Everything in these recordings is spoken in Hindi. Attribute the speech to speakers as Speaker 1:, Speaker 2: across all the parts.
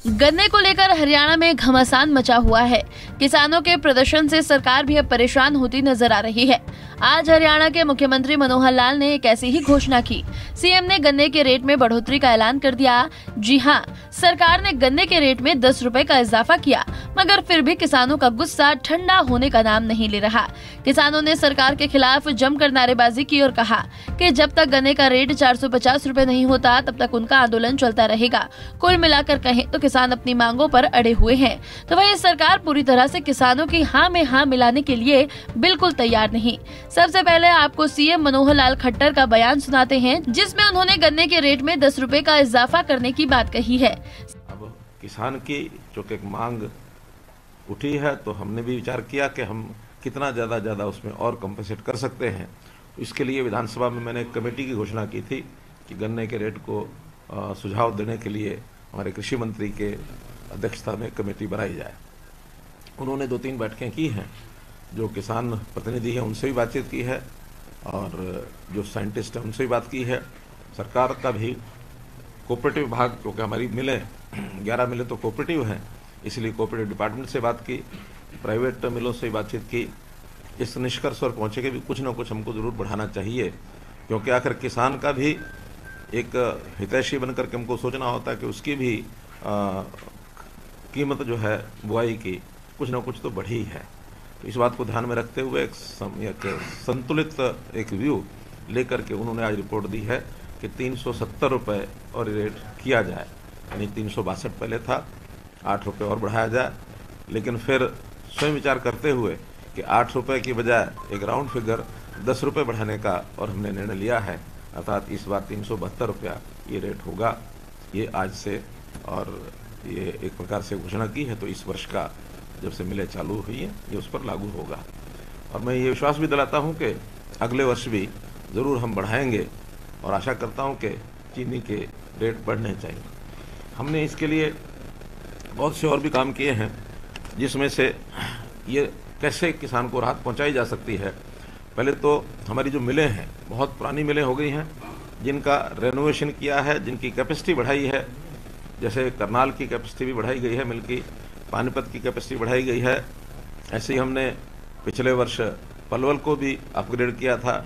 Speaker 1: गन्ने को लेकर हरियाणा में घमासान मचा हुआ है। किसानों के प्रदर्शन से सरकार भी अब परेशान होती नजर आ रही है। आज हरियाणा के मुख्यमंत्री मनोहर लाल ने एक ऐसी ही घोषणा की। सीएम ने गन्ने के रेट में बढ़ोतरी का ऐलान कर दिया। जी हां, सरकार ने गन्ने के रेट में 10 रुपए का इजाफा किया, मगर फिर भी किसानों का गुस्सा ठंडा होने का नाम नहीं ले रहा। किसानों ने सरकार के खिलाफ जमकर नारेबाजी की और कहा कि जब तक गन्ने का रेट 450 रुपए नहीं होता तब तक उनका आंदोलन चलता रहेगा। कुल मिलाकर कहें तो किसान अपनी मांगों पर अड़े हुए हैं, तो वही सरकार पूरी तरह से किसानों की हाँ में हाँ मिलाने के लिए बिल्कुल तैयार नहीं। सबसे पहले आपको सीएम मनोहर लाल खट्टर का बयान सुनाते हैं, जिसमें उन्होंने गन्ने के रेट में 10 रुपए का इजाफा करने की बात कही है।
Speaker 2: अब किसान की जो एक मांग उठी है, तो हमने भी विचार किया कि हम कितना ज्यादा उसमें और कंपेंसेट कर सकते हैं। इसके लिए विधानसभा में मैंने एक कमेटी की घोषणा की थी कि गन्ने के रेट को सुझाव देने के लिए हमारे कृषि मंत्री के अध्यक्षता में कमेटी बनाई जाए। उन्होंने 2-3 बैठकें की हैं, जो किसान प्रतिनिधि हैं उनसे भी बातचीत की है और जो साइंटिस्ट हैं उनसे भी बात की है। सरकार का भी कोऑपरेटिव विभाग, क्योंकि हमारी मिलें 11 मिलें तो कोऑपरेटिव हैं, इसलिए कोऑपरेटिव डिपार्टमेंट से बात की, प्राइवेट मिलों से बातचीत की। इस निष्कर्ष पर पहुँचे कि भी कुछ ना कुछ हमको ज़रूर बढ़ाना चाहिए, क्योंकि आखिर किसान का भी एक हितैषी बनकर के हमको सोचना होता है कि उसकी भी कीमत जो है बुआई की कुछ ना कुछ तो बढ़ी है। तो इस बात को ध्यान में रखते हुए एक संतुलित एक व्यू लेकर के उन्होंने आज रिपोर्ट दी है कि 370 रुपये और रेट किया जाए, यानी 362 पहले था, 8 रुपये और बढ़ाया जाए। लेकिन फिर स्वयं विचार करते हुए कि 8 रुपये की बजाय एक राउंड फिगर 10 रुपये बढ़ाने का और हमने निर्णय लिया है, अर्थात इस बार 372 रुपया ये रेट होगा, ये आज से, और ये एक प्रकार से घोषणा की है। तो इस वर्ष का जब से मिलें चालू हुई है ये उस पर लागू होगा, और मैं ये विश्वास भी दिलाता हूँ कि अगले वर्ष भी ज़रूर हम बढ़ाएंगे, और आशा करता हूँ कि चीनी के रेट बढ़ने चाहिए। हमने इसके लिए बहुत से और भी काम किए हैं, जिसमें से ये कैसे किसान को राहत पहुँचाई जा सकती है। पहले तो हमारी जो मिलें हैं बहुत पुरानी मिलें हो गई हैं, जिनका रेनोवेशन किया है, जिनकी कैपेसिटी बढ़ाई है। जैसे करनाल की कैपेसिटी भी बढ़ाई गई है मिल की, पानीपत की कैपेसिटी बढ़ाई गई है। ऐसे ही हमने पिछले वर्ष पलवल को भी अपग्रेड किया था,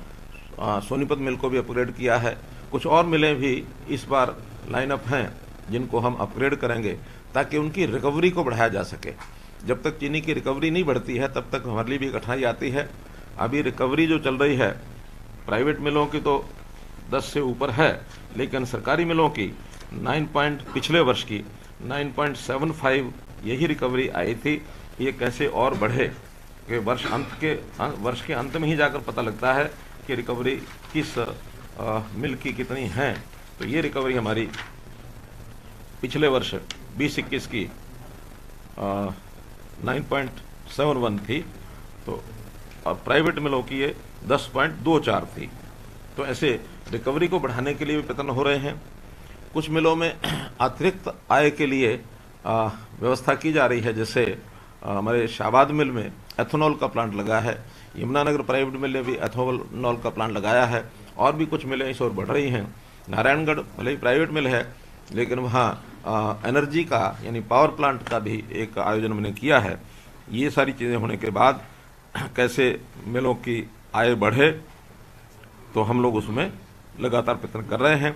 Speaker 2: सोनीपत मिल को भी अपग्रेड किया है। कुछ और मिलें भी इस बार लाइनअप हैं जिनको हम अपग्रेड करेंगे, ताकि उनकी रिकवरी को बढ़ाया जा सके। जब तक चीनी की रिकवरी नहीं बढ़ती है तब तक हमारे लिए भी कठिनाई आती है। अभी रिकवरी जो चल रही है प्राइवेट मिलों की तो 10 से ऊपर है, लेकिन सरकारी मिलों की पिछले वर्ष की 9.75 यही रिकवरी आई थी। ये कैसे और बढ़े कि वर्ष के अंत में ही जाकर पता लगता है कि रिकवरी किस मिल की कितनी है। तो ये रिकवरी हमारी पिछले वर्ष 20-21 की 9.71 थी, तो और प्राइवेट मिलों की ये 10.24 थी। तो ऐसे रिकवरी को बढ़ाने के लिए भी प्रयत्न हो रहे हैं। कुछ मिलों में अतिरिक्त आय के लिए व्यवस्था की जा रही है। जैसे हमारे शाहबाद मिल में एथेनॉल का प्लांट लगा है, यमुनानगर प्राइवेट मिल ने भी एथेनॉल का प्लांट लगाया है, और भी कुछ मिलें इस ओर बढ़ रही हैं। नारायणगढ़ भले ही प्राइवेट मिल है, लेकिन वहाँ एनर्जी का यानी पावर प्लांट का भी एक आयोजन मैंने किया है। ये सारी चीज़ें होने के बाद कैसे मिलों की आय बढ़े, तो हम लोग उसमें लगातार प्रयत्न कर रहे हैं।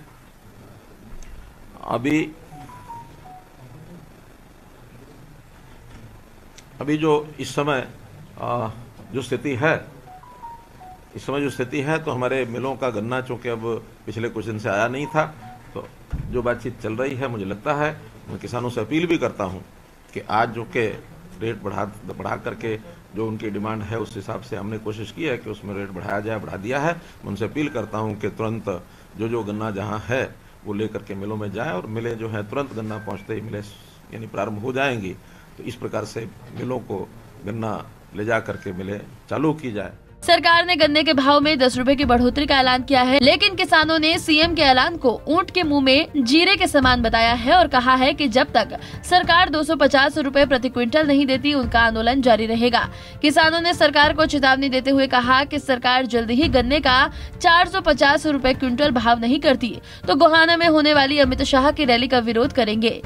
Speaker 2: अभी जो इस समय जो स्थिति है तो हमारे मिलों का गन्ना चूँकि अब पिछले कुछ दिन से आया नहीं था, तो जो बातचीत चल रही है, मुझे लगता है मैं किसानों से अपील भी करता हूं कि आज जो के रेट बढ़ा करके जो उनकी डिमांड है उस हिसाब से हमने कोशिश की है कि उसमें रेट बढ़ाया जाए, बढ़ा दिया है। मैं उनसे अपील करता हूं कि तुरंत जो गन्ना जहां है वो लेकर के मिलों में जाएं, और मिलें जो है तुरंत गन्ना पहुंचते ही मिलें यानी प्रारंभ हो जाएंगी। तो इस प्रकार से मिलों को गन्ना ले जा करके मिलें चालू की जाए।
Speaker 1: सरकार ने गन्ने के भाव में 10 रुपए की बढ़ोतरी का ऐलान किया है, लेकिन किसानों ने सीएम के ऐलान को ऊंट के मुंह में जीरे के समान बताया है और कहा है कि जब तक सरकार 250 रुपए प्रति क्विंटल नहीं देती उनका आंदोलन जारी रहेगा। किसानों ने सरकार को चेतावनी देते हुए कहा कि सरकार जल्द ही गन्ने का 450 रुपए क्विंटल भाव नहीं करती तो गोहाना में होने वाली अमित शाह की रैली का विरोध करेंगे।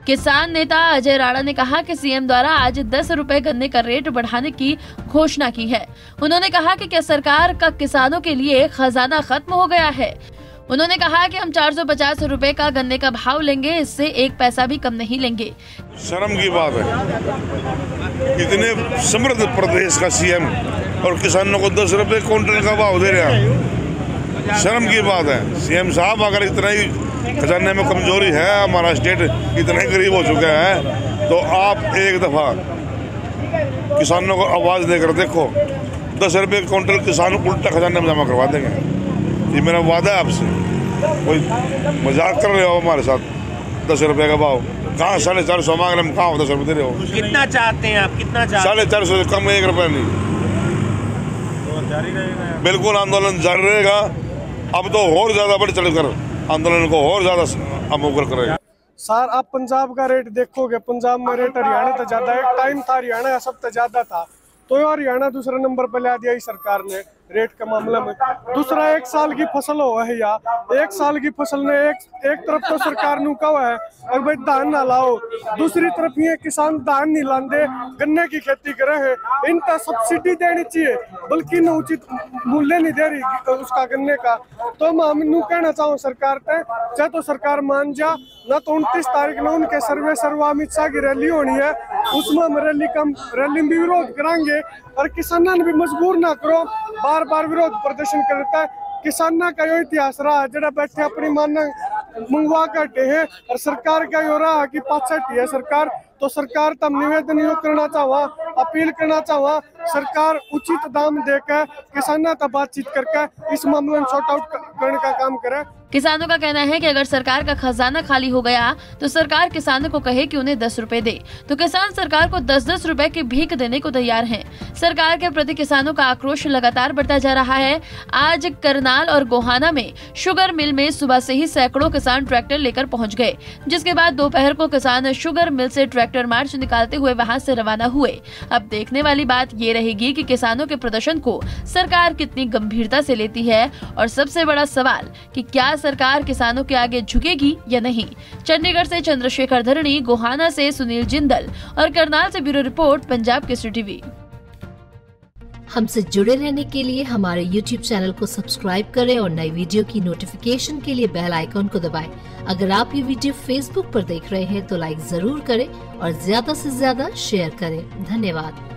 Speaker 1: किसान नेता अजय राणा ने कहा कि सीएम द्वारा आज 10 रुपए गन्ने का रेट बढ़ाने की घोषणा की है। उन्होंने कहा कि क्या सरकार का किसानों के लिए खजाना खत्म हो गया है। उन्होंने कहा कि हम 450 रुपए का गन्ने का भाव लेंगे, इससे एक पैसा भी कम नहीं लेंगे।
Speaker 3: शर्म की बात है, इतने समृद्ध प्रदेश का सीएम और किसानों को 10 रुपए क्विंटल का भाव दे रहा है। शर्म की बात है। सीएम साहब, अगर इतना ही खजाने में कमजोरी है, हमारा स्टेट इतना ही गरीब हो चुका है, तो आप एक दफा किसानों को आवाज देकर देखो, 10 रुपए क्विंटल किसान उल्टा खजाने में जमा करवा देंगे। ये मेरा वादा है आपसे। कोई मजाक कर रहे हो हमारे साथ? 10 रुपए का भाव कहाँ? 450 मांग रहे, हम कहाँ 10 रुपए दे रहे हो?
Speaker 4: कितना चाहते हैं आप? कितना चाहते हैं?
Speaker 3: 450 से कम 1 रुपया नहीं। बिल्कुल आंदोलन जारी रहेगा। अब तो और ज्यादा बढ़ चढ़कर आंदोलन को और ज्यादा हम उग्र करेंगे।
Speaker 5: सर, आप पंजाब का रेट देखोगे, पंजाब में रेट हरियाणा तो ज्यादा, एक टाइम था हरियाणा सबसे ज्यादा था, तो हरियाणा दूसरे नंबर पर ला दिया इस सरकार ने रेट के मामले में। दूसरा, 1 साल की फसल हो है या 1 साल की फसल ने एक तरफ तो सरकार नु कहा है और भाई धान ना लाओ, दूसरी तरफ ये किसान धान नहीं लाते, गन्ने की खेती करे है। इनका सब्सिडी देनी चाहिए, बल्कि न उचित मूल्य नहीं दे रही उसका गन्ने का। तो मैं हम कहना चाहूँ सरकार से, चाहे तो सरकार मान जा, न तो 29 तारीख में उनके सर्वा अमित शाह की रैली होनी है, उसमें हम रैली में भी विरोध कराएंगे और किसानों ने भी मजबूर ना करो बार बार विरोध प्रदर्शन करता है। किसानों का यो इतिहास रहा, जरा बैठे अपनी मांग मंगवा करते हैं और सरकार का यो रहा कि पाछटी है सरकार। तो सरकार तब निवेदन यो करना चाहवा, अपील करना चाहवा, सरकार उचित दाम देकर किसानों का बातचीत करके इस मामले में सॉर्ट आउट करने का काम करे।
Speaker 1: किसानों का कहना है कि अगर सरकार का खजाना खाली हो गया तो सरकार किसानों को कहे कि उन्हें 10 रुपए दे, तो किसान सरकार को 10-10 रुपए की भीख देने को तैयार हैं। सरकार के प्रति किसानों का आक्रोश लगातार बढ़ता जा रहा है। आज करनाल और गोहाना में शुगर मिल में सुबह से ही सैकड़ों किसान ट्रैक्टर लेकर पहुंच गए, जिसके बाद दोपहर को किसान शुगर मिल से ट्रैक्टर मार्च निकालते हुए वहां से रवाना हुए। अब देखने वाली बात ये रहेगी कि किसानों के प्रदर्शन को सरकार कितनी गंभीरता से लेती है और सबसे बड़ा सवाल कि क्या सरकार किसानों के आगे झुकेगी या नहीं। चंडीगढ़ से चंद्रशेखर धरणी, गोहाना से सुनील जिंदल और करनाल से bureau report, Punjab Kesari TV.
Speaker 6: हमसे जुड़े रहने के लिए हमारे YouTube चैनल को सब्सक्राइब करें और नई वीडियो की नोटिफिकेशन के लिए बेल आइकॉन को दबाएं। अगर आप ये वीडियो Facebook पर देख रहे हैं तो लाइक जरूर करें और ज्यादा से ज्यादा शेयर करें। धन्यवाद।